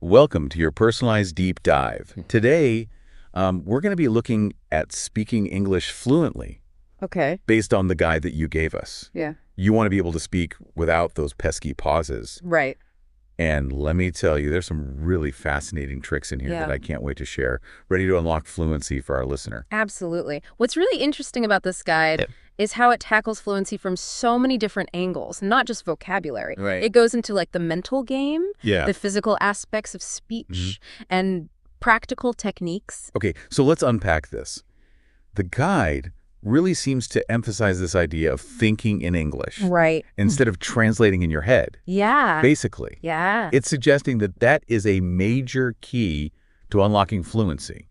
Welcome to your personalized deep dive. Today, we're going to be looking at speaking English fluently Okay. based on the guide that you gave us. Yeah. You want to be able to speak without those pesky pauses. Right. And let me tell you, there's some really fascinating tricks in here that I can't wait to share. Ready to unlock fluency for our listener. Absolutely. What's really interesting about this guide is how it tackles fluency from so many different angles, not just vocabulary. Right. It goes into like the mental game, the physical aspects of speech, and practical techniques. Okay, so let's unpack this. The guide really seems to emphasize this idea of thinking in English. Right. Instead of translating in your head. Yeah. Basically. Yeah. It's suggesting that that is a major key to unlocking fluency.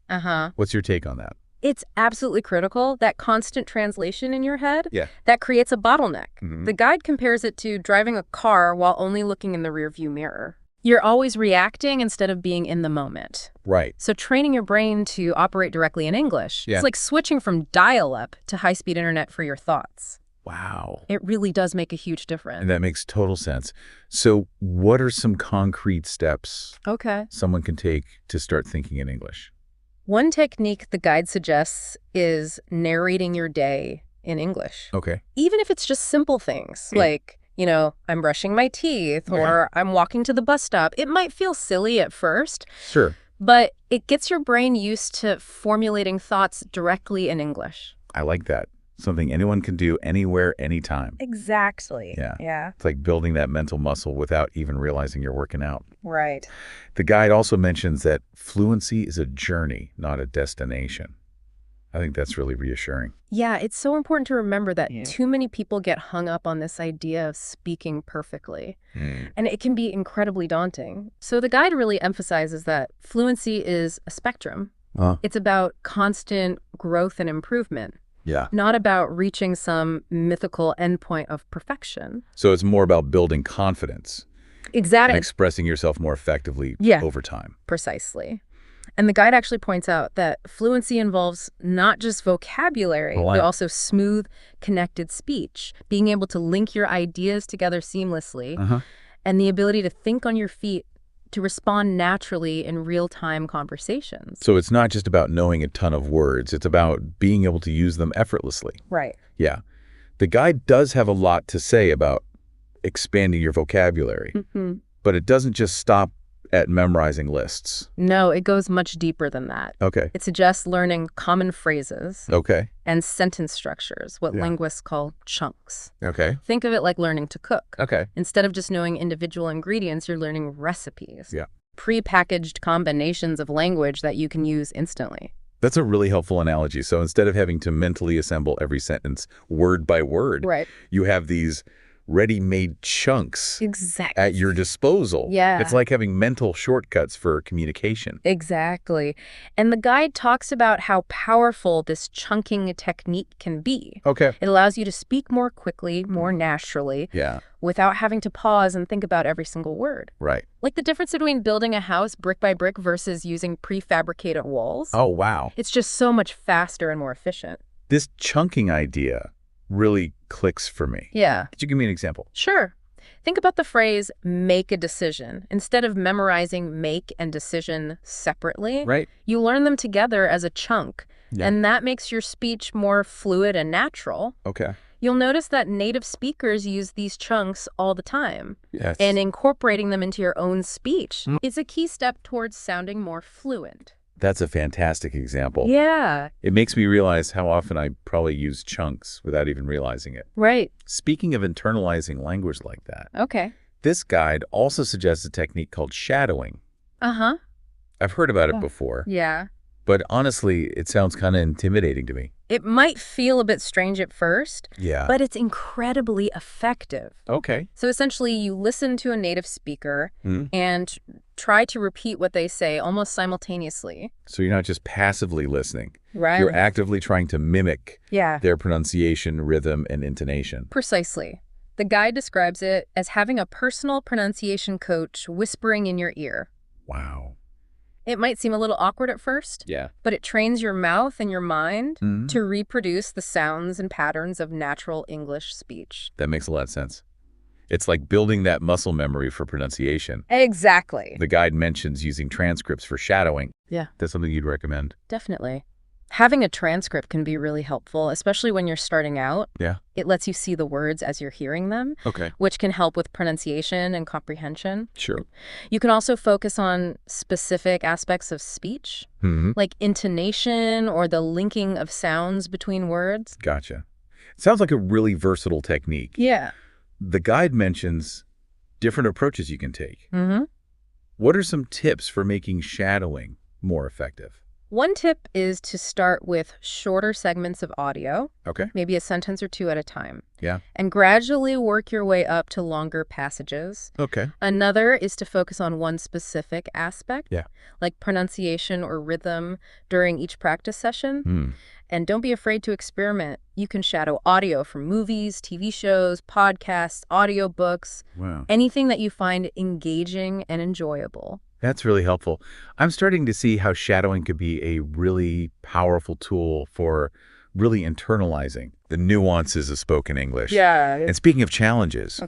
What's your take on that? It's absolutely critical, that constant translation in your head, Yeah. that creates a bottleneck. The guide compares it to driving a car while only looking in the rearview mirror. You're always reacting instead of being in the moment. Right. So training your brain to operate directly in English, Yeah. it's like switching from dial-up to high-speed internet for your thoughts. Wow. It really does make a huge difference. And that makes total sense. So what are some concrete steps someone can take to start thinking in English? One technique the guide suggests is narrating your day in English. Okay. Even if it's just simple things like, I'm brushing my teeth or I'm walking to the bus stop. It might feel silly at first. Sure. But it gets your brain used to formulating thoughts directly in English. I like that. Something anyone can do anywhere, anytime. Exactly. Yeah. It's like building that mental muscle without even realizing you're working out. Right. The guide also mentions that fluency is a journey, not a destination. I think that's really reassuring. Yeah, it's so important to remember that too many people get hung up on this idea of speaking perfectly. And it can be incredibly daunting. So the guide really emphasizes that fluency is a spectrum. It's about constant growth and improvement. Yeah. Not about reaching some mythical endpoint of perfection. So it's more about building confidence. Exactly. And expressing yourself more effectively over time. Precisely. And the guide actually points out that fluency involves not just vocabulary, but also smooth, connected speech, being able to link your ideas together seamlessly, and the ability to think on your feet to respond naturally in real-time conversations. So it's not just about knowing a ton of words. It's about being able to use them effortlessly. Right. Yeah. The guide does have a lot to say about expanding your vocabulary, but it doesn't just stop at memorizing lists. No, it goes much deeper than that. Okay. It suggests learning common phrases and sentence structures, what linguists call chunks. Okay. Think of it like learning to cook. Okay. Instead of just knowing individual ingredients, you're learning recipes. Yeah. Pre-packaged combinations of language that you can use instantly. That's a really helpful analogy. So instead of having to mentally assemble every sentence word by word, you have these ready-made chunks at your disposal. Yeah. It's like having mental shortcuts for communication. Exactly. And the guide talks about how powerful this chunking technique can be. Okay. It allows you to speak more quickly, more naturally, without having to pause and think about every single word. Right. Like the difference between building a house brick by brick versus using prefabricated walls. Oh, wow. It's just so much faster and more efficient. This chunking idea really clicks for me. Yeah. Could you give me an example? Sure. Think about the phrase, make a decision. Instead of memorizing make and decision separately, you learn them together as a chunk. And that makes your speech more fluid and natural. Okay. You'll notice that native speakers use these chunks all the time. Yes. And incorporating them into your own speech is a key step towards sounding more fluent. That's a fantastic example. Yeah. It makes me realize how often I probably use chunks without even realizing it. Right. Speaking of internalizing language like that, Okay. this guide also suggests a technique called shadowing. I've heard about it before. Yeah. But honestly, it sounds kind of intimidating to me. It might feel a bit strange at first, but it's incredibly effective. Okay. So essentially, you listen to a native speaker and try to repeat what they say almost simultaneously. So you're not just passively listening. Right. You're actively trying to mimic Yeah. their pronunciation, rhythm, and intonation. Precisely. The guide describes it as having a personal pronunciation coach whispering in your ear. Wow. It might seem a little awkward at first, Yeah. but it trains your mouth and your mind to reproduce the sounds and patterns of natural English speech. That makes a lot of sense. It's like building that muscle memory for pronunciation. Exactly. The guide mentions using transcripts for shadowing. Yeah. That's something you'd recommend? Definitely. Having a transcript can be really helpful, especially when you're starting out. Yeah. It lets you see the words as you're hearing them, Okay. which can help with pronunciation and comprehension. Sure. You can also focus on specific aspects of speech, like intonation or the linking of sounds between words. Gotcha. Sounds like a really versatile technique. Yeah. The guide mentions different approaches you can take. Mm-hmm. What are some tips for making shadowing more effective? One tip is to start with shorter segments of audio, Okay. maybe a sentence or two at a time. Yeah. And gradually work your way up to longer passages. Okay. Another is to focus on one specific aspect, Yeah. like pronunciation or rhythm during each practice session. And don't be afraid to experiment. You can shadow audio from movies, TV shows, podcasts, audiobooks, anything that you find engaging and enjoyable. That's really helpful. I'm starting to see how shadowing could be a really powerful tool for really internalizing the nuances of spoken English. Yeah. And speaking of challenges,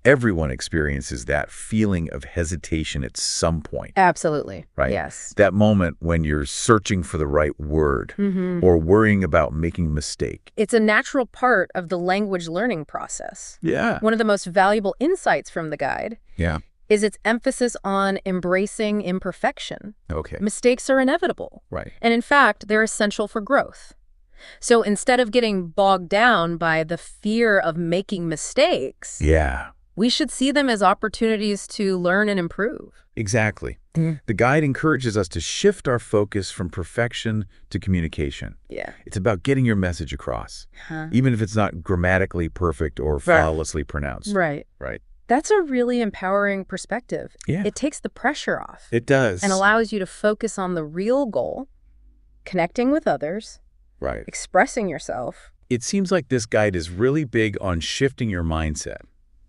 Everyone experiences that feeling of hesitation at some point. Absolutely. Right? Yes. That moment when you're searching for the right word or worrying about making a mistake. It's a natural part of the language learning process. Yeah. One of the most valuable insights from the guide is its emphasis on embracing imperfection. Okay. Mistakes are inevitable. Right. And in fact, they're essential for growth. So instead of getting bogged down by the fear of making mistakes, we should see them as opportunities to learn and improve. Exactly. The guide encourages us to shift our focus from perfection to communication. Yeah. It's about getting your message across, even if it's not grammatically perfect or flawlessly pronounced. Right. Right. That's a really empowering perspective. Yeah. It takes the pressure off. It does. And allows you to focus on the real goal, connecting with others, expressing yourself. It seems like this guide is really big on shifting your mindset.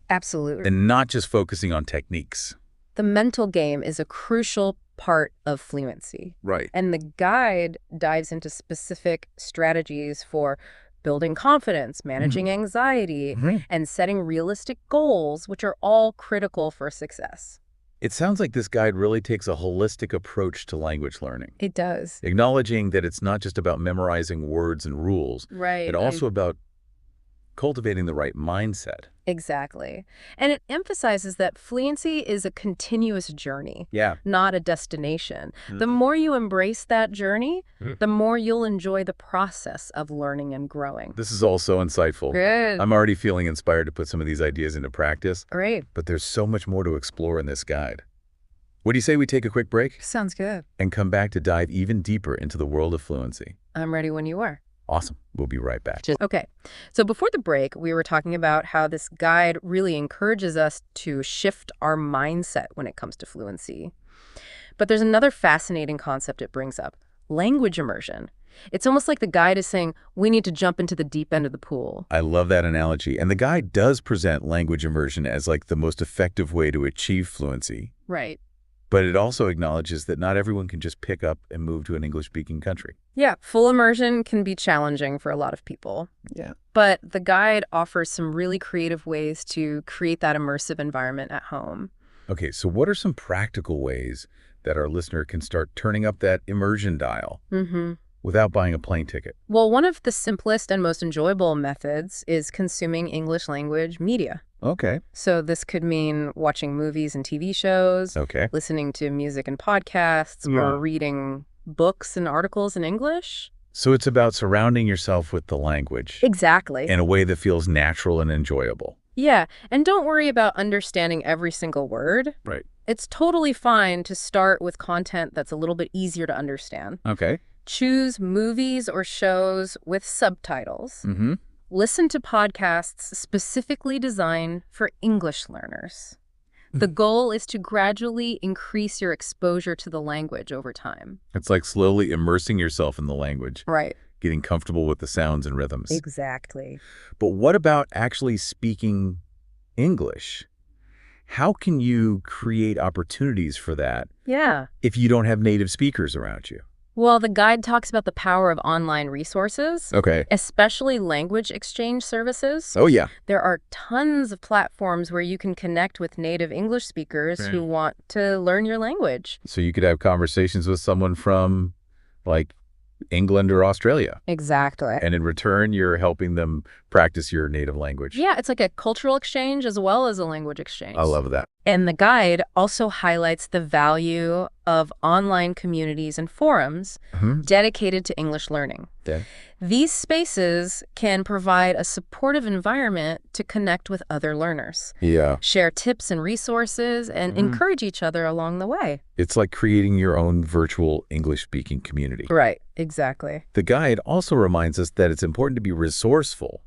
Absolutely. And not just focusing on techniques. The mental game is a crucial part of fluency. Right. And the guide dives into specific strategies for building confidence, managing anxiety, and setting realistic goals, which are all critical for success. It sounds like this guide really takes a holistic approach to language learning. It does. Acknowledging that it's not just about memorizing words and rules, but also about cultivating the right mindset. Exactly. And it emphasizes that fluency is a continuous journey, not a destination. The more you embrace that journey, the more you'll enjoy the process of learning and growing. This is all so insightful. Good. I'm already feeling inspired to put some of these ideas into practice. Great. But there's so much more to explore in this guide. What do you say we take a quick break? Sounds good. And come back to dive even deeper into the world of fluency. I'm ready when you are. Awesome. We'll be right back. Okay. So before the break, we were talking about how this guide really encourages us to shift our mindset when it comes to fluency. But there's another fascinating concept it brings up, language immersion. It's almost like the guide is saying, we need to jump into the deep end of the pool. I love that analogy. And the guide does present language immersion as like the most effective way to achieve fluency. Right. But it also acknowledges that not everyone can just pick up and move to an English-speaking country. Yeah, full immersion can be challenging for a lot of people. Yeah. But the guide offers some really creative ways to create that immersive environment at home. Okay, so what are some practical ways that our listener can start turning up that immersion dial without buying a plane ticket? Well, one of the simplest and most enjoyable methods is consuming English language media. Okay. So this could mean watching movies and TV shows, listening to music and podcasts, or reading books and articles in English. So it's about surrounding yourself with the language. Exactly. In a way that feels natural and enjoyable. Yeah, and don't worry about understanding every single word. Right. It's totally fine to start with content that's a little bit easier to understand. Okay. Choose movies or shows with subtitles. Listen to podcasts specifically designed for English learners. The goal is to gradually increase your exposure to the language over time. It's like slowly immersing yourself in the language. Right. Getting comfortable with the sounds and rhythms. Exactly. But what about actually speaking English? How can you create opportunities for that if you don't have native speakers around you? Well, the guide talks about the power of online resources, especially language exchange services. Oh, yeah. There are tons of platforms where you can connect with native English speakers who want to learn your language. So you could have conversations with someone from, like, England or Australia. Exactly. And in return, you're helping them practice your native language. Yeah, it's like a cultural exchange as well as a language exchange. I love that. And the guide also highlights the value of online communities and forums dedicated to English learning. Yeah. These spaces can provide a supportive environment to connect with other learners, share tips and resources, and encourage each other along the way. It's like creating your own virtual English-speaking community. Right, exactly. The guide also reminds us that it's important to be resourceful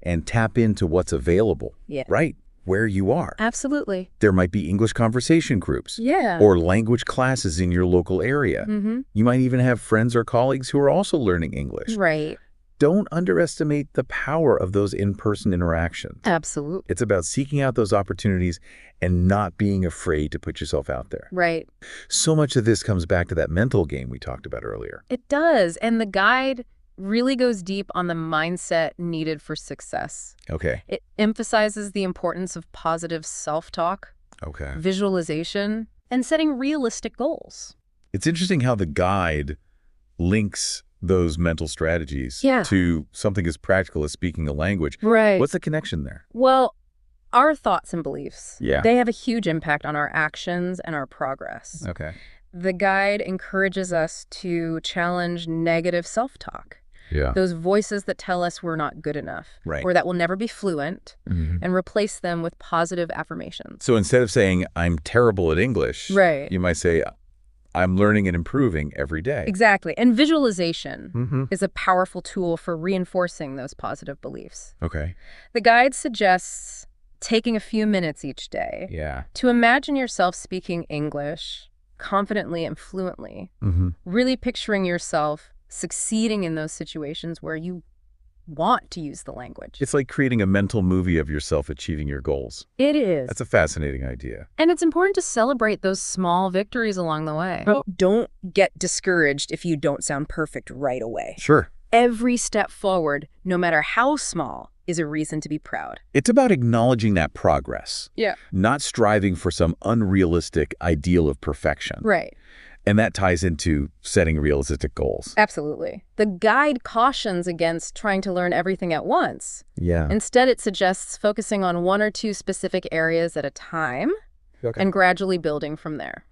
and tap into what's available, right where you are. Absolutely. There might be English conversation groups or language classes in your local area. You might even have friends or colleagues who are also learning English. Right. Don't underestimate the power of those in-person interactions. Absolutely. It's about seeking out those opportunities and not being afraid to put yourself out there. Right. So much of this comes back to that mental game we talked about earlier. It does. And the guide really goes deep on the mindset needed for success. Okay. It emphasizes the importance of positive self-talk, visualization, and setting realistic goals. It's interesting how the guide links those mental strategies to something as practical as speaking a language. Right. What's the connection there? Well, our thoughts and beliefs, they have a huge impact on our actions and our progress. Okay. The guide encourages us to challenge negative self-talk. Those voices that tell us we're not good enough or that we'll never be fluent, and replace them with positive affirmations. So instead of saying, I'm terrible at English, you might say, I'm learning and improving every day. Exactly. And visualization is a powerful tool for reinforcing those positive beliefs. Okay. The guide suggests taking a few minutes each day to imagine yourself speaking English confidently and fluently, really picturing yourself succeeding in those situations where you want to use the language. It's like creating a mental movie of yourself achieving your goals. It is. That's a fascinating idea. And it's important to celebrate those small victories along the way. Don't get discouraged if you don't sound perfect right away. Sure. Every step forward, no matter how small, is a reason to be proud. It's about acknowledging that progress. Yeah. Not striving for some unrealistic ideal of perfection. Right. And that ties into setting realistic goals. Absolutely. The guide cautions against trying to learn everything at once. Yeah. Instead, it suggests focusing on one or two specific areas at a time and gradually building from there.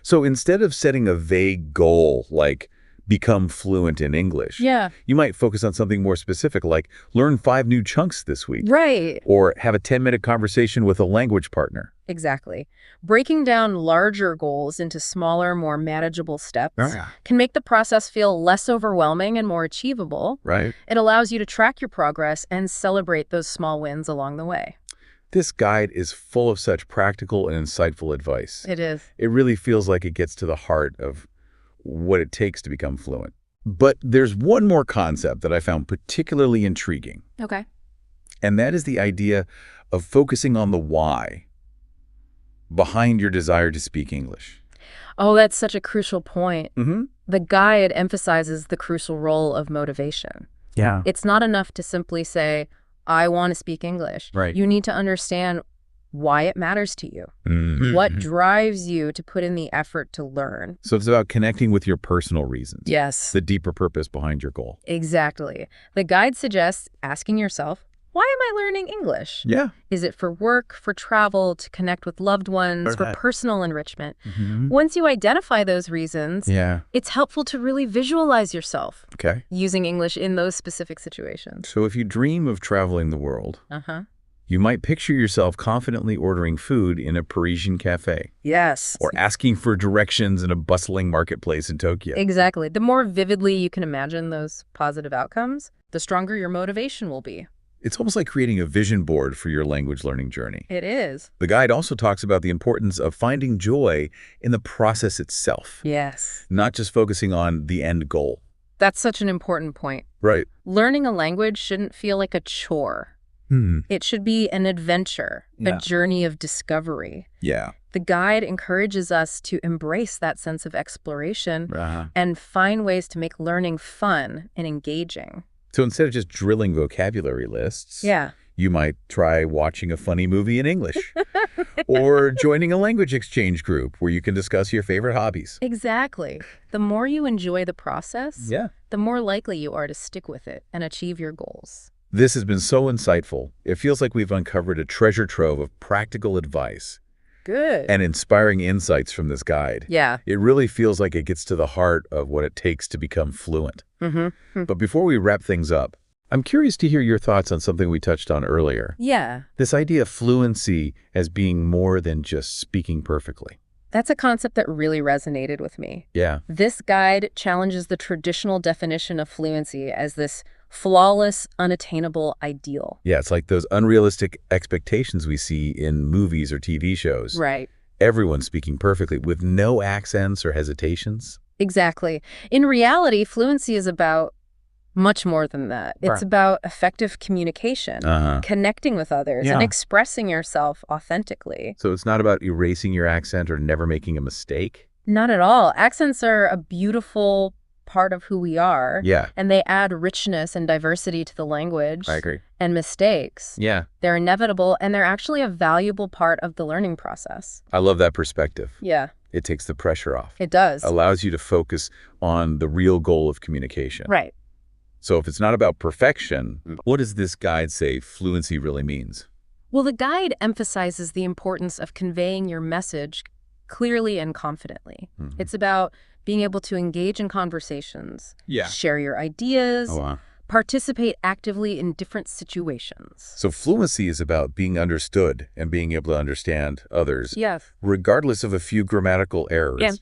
So instead of setting a vague goal like become fluent in English, you might focus on something more specific like learn 5 new chunks this week. Right. Or have a 10-minute conversation with a language partner. Exactly. Breaking down larger goals into smaller, more manageable steps can make the process feel less overwhelming and more achievable. Right. It allows you to track your progress and celebrate those small wins along the way. This guide is full of such practical and insightful advice. It is. It really feels like it gets to the heart of what it takes to become fluent. But there's one more concept that I found particularly intriguing. Okay. And that is the idea of focusing on the why behind your desire to speak English. Oh, that's such a crucial point. The guide emphasizes the crucial role of motivation. Yeah. It's not enough to simply say, I want to speak English. Right. You need to understand why it matters to you. What drives you to put in the effort to learn. So it's about connecting with your personal reasons. Yes. The deeper purpose behind your goal. Exactly. The guide suggests asking yourself, why am I learning English? Yeah. Is it for work, for travel, to connect with loved ones, for personal enrichment? Once you identify those reasons, it's helpful to really visualize yourself using English in those specific situations. So if you dream of traveling the world, you might picture yourself confidently ordering food in a Parisian cafe. Yes. Or asking for directions in a bustling marketplace in Tokyo. Exactly. The more vividly you can imagine those positive outcomes, the stronger your motivation will be. It's almost like creating a vision board for your language learning journey. It is. The guide also talks about the importance of finding joy in the process itself. Yes. Not just focusing on the end goal. That's such an important point. Right. Learning a language shouldn't feel like a chore. It should be an adventure, a journey of discovery. Yeah. The guide encourages us to embrace that sense of exploration and find ways to make learning fun and engaging. So instead of just drilling vocabulary lists, you might try watching a funny movie in English or joining a language exchange group where you can discuss your favorite hobbies. Exactly. The more you enjoy the process, the more likely you are to stick with it and achieve your goals. This has been so insightful. It feels like we've uncovered a treasure trove of practical advice. Good. And inspiring insights from this guide. Yeah. It really feels like it gets to the heart of what it takes to become fluent. But before we wrap things up, I'm curious to hear your thoughts on something we touched on earlier. Yeah. This idea of fluency as being more than just speaking perfectly. That's a concept that really resonated with me. Yeah. This guide challenges the traditional definition of fluency as this flawless, unattainable ideal. Yeah, it's like those unrealistic expectations we see in movies or TV shows. Right. Everyone's speaking perfectly with no accents or hesitations. Exactly. In reality, fluency is about much more than that. It's about effective communication, connecting with others, and expressing yourself authentically. So it's not about erasing your accent or never making a mistake? Not at all. Accents are a beautiful part of who we are. Yeah. And they add richness and diversity to the language. I agree. And mistakes. Yeah. They're inevitable, and they're actually a valuable part of the learning process. I love that perspective. Yeah. It takes the pressure off. It does. Allows you to focus on the real goal of communication. Right. So if it's not about perfection, what does this guide say fluency really means? Well, the guide emphasizes the importance of conveying your message clearly and confidently. It's about being able to engage in conversations, share your ideas, participate actively in different situations. So fluency is about being understood and being able to understand others, regardless of a few grammatical errors.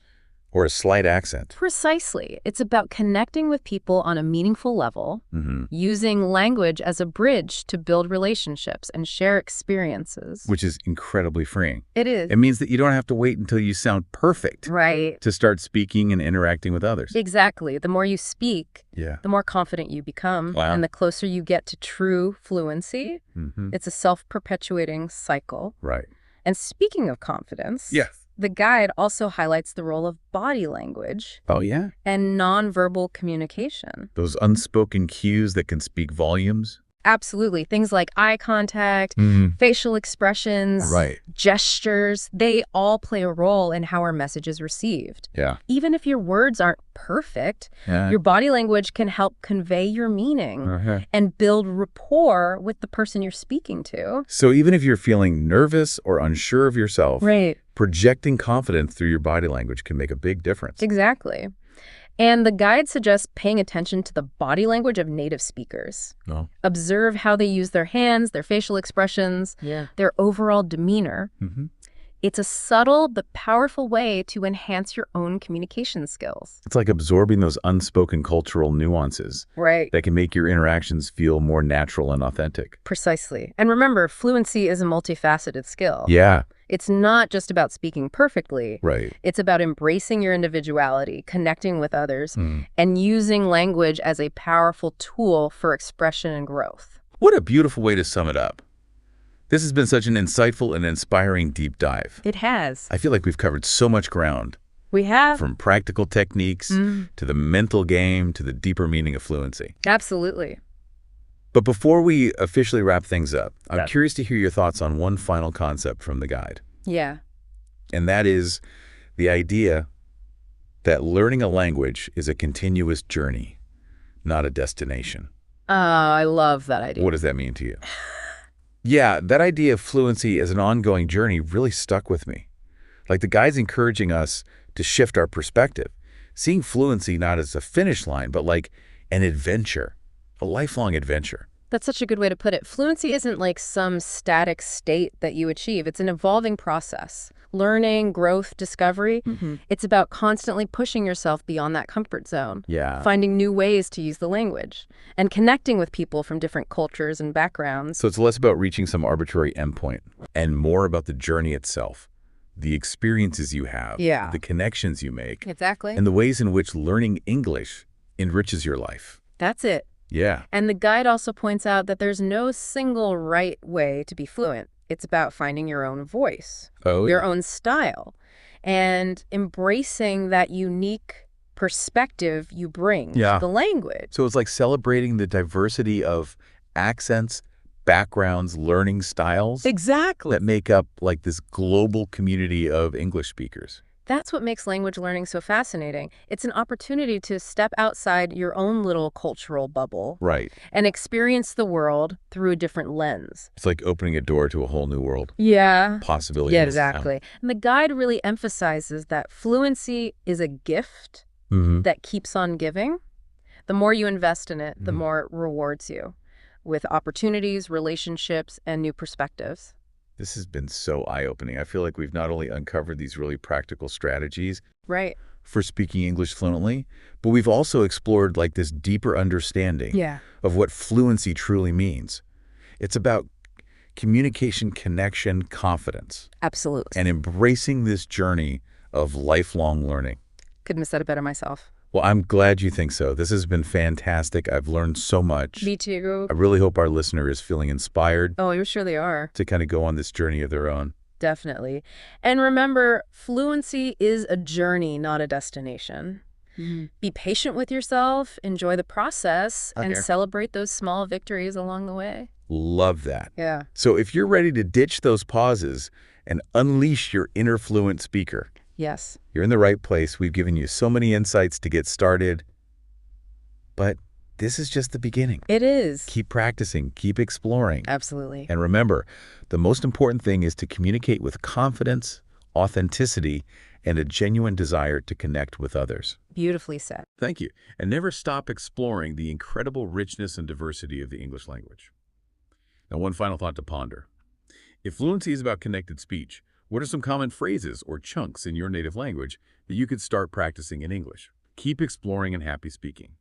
Or a slight accent. Precisely. It's about connecting with people on a meaningful level, using language as a bridge to build relationships and share experiences. Which is incredibly freeing. It is. It means that you don't have to wait until you sound perfect to start speaking and interacting with others. Exactly. The more you speak, the more confident you become, and the closer you get to true fluency. It's a self-perpetuating cycle. Right. And speaking of confidence, the guide also highlights the role of body language. Oh, yeah? And nonverbal communication. Those unspoken cues that can speak volumes? Absolutely. Things like eye contact, facial expressions, gestures, they all play a role in how our message is received. Yeah. Even if your words aren't perfect, your body language can help convey your meaning and build rapport with the person you're speaking to. So even if you're feeling nervous or unsure of yourself, projecting confidence through your body language can make a big difference. Exactly. And the guide suggests paying attention to the body language of native speakers. Observe how they use their hands, their facial expressions, their overall demeanor. It's a subtle but powerful way to enhance your own communication skills. It's like absorbing those unspoken cultural nuances that can make your interactions feel more natural and authentic. Precisely. And remember, fluency is a multifaceted skill. Yeah. It's not just about speaking perfectly. Right. It's about embracing your individuality, connecting with others, and using language as a powerful tool for expression and growth. What a beautiful way to sum it up. This has been such an insightful and inspiring deep dive. It has. I feel like we've covered so much ground. We have. From practical techniques to the mental game to the deeper meaning of fluency. Absolutely. But before we officially wrap things up, I'm curious to hear your thoughts on one final concept from the guide. Yeah. And that is the idea that learning a language is a continuous journey, not a destination. I love that idea. What does that mean to you? Yeah, that idea of fluency as an ongoing journey really stuck with me. Like the guide's encouraging us to shift our perspective, seeing fluency not as a finish line, but like an adventure, a lifelong adventure. That's such a good way to put it. Fluency isn't like some static state that you achieve. It's an evolving process. Learning, growth, discovery. It's about constantly pushing yourself beyond that comfort zone. Yeah. Finding new ways to use the language and connecting with people from different cultures and backgrounds. So it's less about reaching some arbitrary endpoint and more about the journey itself, the experiences you have, the connections you make. Exactly. And the ways in which learning English enriches your life. That's it. Yeah. And the guide also points out that there's no single right way to be fluent. It's about finding your own voice, Oh, your yeah. own style, and embracing that unique perspective you bring to Yeah. the language. So it's like celebrating the diversity of accents, backgrounds, learning styles Exactly. that make up like this global community of English speakers. That's what makes language learning so fascinating. It's an opportunity to step outside your own little cultural bubble Right. and experience the world through a different lens. It's like opening a door to a whole new world. Yeah. Possibilities. Yeah, exactly. And the guide really emphasizes that fluency is a gift Mm-hmm. that keeps on giving. The more you invest in it, the more it rewards you with opportunities, relationships, and new perspectives. This has been so eye-opening. I feel like we've not only uncovered these really practical strategies Right. for speaking English fluently, but we've also explored like this deeper understanding Yeah. of what fluency truly means. It's about communication, connection, confidence, Absolutely. and embracing this journey of lifelong learning. Couldn't have said it better myself. Well, I'm glad you think so. This has been fantastic. I've learned so much. Me too. I really hope our listener is feeling inspired Oh, I'm sure they are. to kind of go on this journey of their own. Definitely. And remember, fluency is a journey, not a destination. Be patient with yourself, enjoy the process, and Okay. celebrate those small victories along the way. Love that. Yeah. So if you're ready to ditch those pauses and unleash your inner fluent speaker, Yes. you're in the right place. We've given you so many insights to get started, but this is just the beginning. It is. Keep practicing, keep exploring. Absolutely. And remember, the most important thing is to communicate with confidence, authenticity, and a genuine desire to connect with others. Beautifully said. Thank you. And never stop exploring the incredible richness and diversity of the English language. Now, one final thought to ponder. If fluency is about connected speech, what are some common phrases or chunks in your native language that you could start practicing in English? Keep exploring and happy speaking.